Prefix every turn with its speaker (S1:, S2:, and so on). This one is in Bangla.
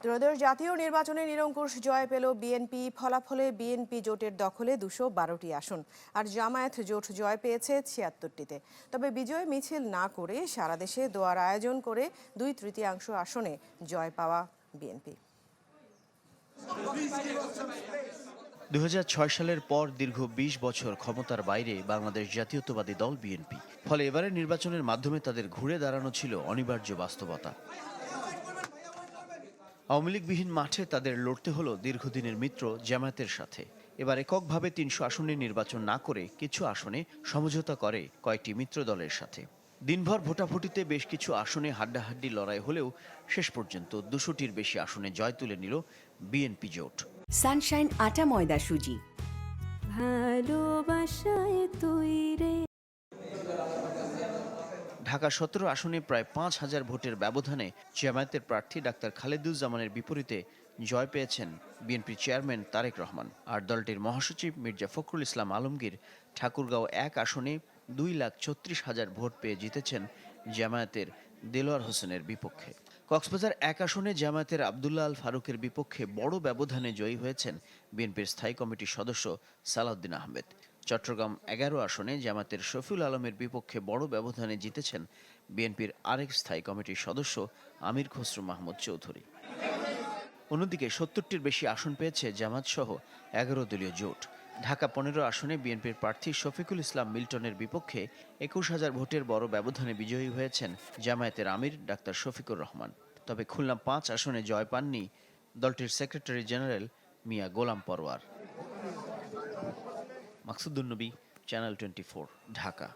S1: ত্রয়োদশ জাতীয় নির্বাচনে নিরঙ্কুশ জয় পেল বিএনপি। ফলাফলে বিএনপি জোটের দখলে 212টি আসন, আর জামায়াত জোট জয় পেয়েছে 76টিতে। তবে বিজয় মিছিল না করে সারা দেশে দোয়ার আয়োজন করে 2/3 আসনে জয় পাওয়া বিএনপি।
S2: 2006 সালের পর দীর্ঘ 20 বছর ক্ষমতার বাইরে বাংলাদেশ জাতীয়তাবাদী দল বিএনপি। ফলে এবারের নির্বাচনের মাধ্যমে তাদের ঘুরে দাঁড়ানো ছিল অনিবার্য বাস্তবতা। আওয়ামী লীগবিহীন মাঠে তাদের লড়তে হলো দীর্ঘদিনের মিত্র জামায়াতের সাথে। এবার এককভাবে 300 আসনে নির্বাচন না করে কিছু আসনে সমঝোতা করে কয়েকটি মিত্র দলের সাথে। দিনভর ভোটাভুটিতে বেশ কিছু আসনে হাড্ডাহাড্ডি লড়াই হলেও শেষ পর্যন্ত 200টির বেশি আসনে জয় তুলে নিল বিএনপি জোট।
S3: সানশাইন আটা ময়দা সুজি, ভালোবাসায় তৈরি।
S2: ঢাকা 17 আসনে প্রায় 5,000 ভোটের ব্যবধানে জামায়াতের প্রার্থী ডাক্তার খালেদুজ্জামানের বিপরীতে জয় পেয়েছেন বিএনপির চেয়ারম্যান তারেক রহমান। আর দলটির মহাসচিব মির্জা ফখরুল ইসলাম আলমগীর ঠাকুরগাঁও 1 আসনে 2,36,000 ভোট পেয়ে জিতেছেন জামায়াতের দেলোয়ার হোসেনের বিপক্ষে। কক্সবাজার 1 আসনে জামায়াতের আবদুল্লাহ আল ফারুকের বিপক্ষে বড় ব্যবধানে জয়ী হয়েছেন বিএনপির স্থায়ী কমিটির সদস্য সালাউদ্দিন আহমেদ। চট্টগ্রাম 11 আসনে জামায়াতের শফিউল আলমের বিপক্ষে বড় ব্যবধানে জিতেছেন বিএনপির আরেক স্থায়ী কমিটির সদস্য আমির খসরু মাহমুদ চৌধুরী। অন্যদিকে 70টির বেশি আসন পেয়েছে জামায়াত সহ 11 দলীয় জোট। ঢাকা 15 আসনে বিএনপির প্রার্থী শফিকুল ইসলাম মিল্টনের বিপক্ষে 21,000 ভোটের বড় ব্যবধানে বিজয়ী হয়েছেন জামায়াতের আমির ডাক্তার শফিকুর রহমান। তবে খুলনা 5 আসনে জয় পাননি দলটির সেক্রেটারি জেনারেল মিয়া গোলাম পরওয়ার। মাকসুদুন নবী, চ্যানেল 24, ঢাকা।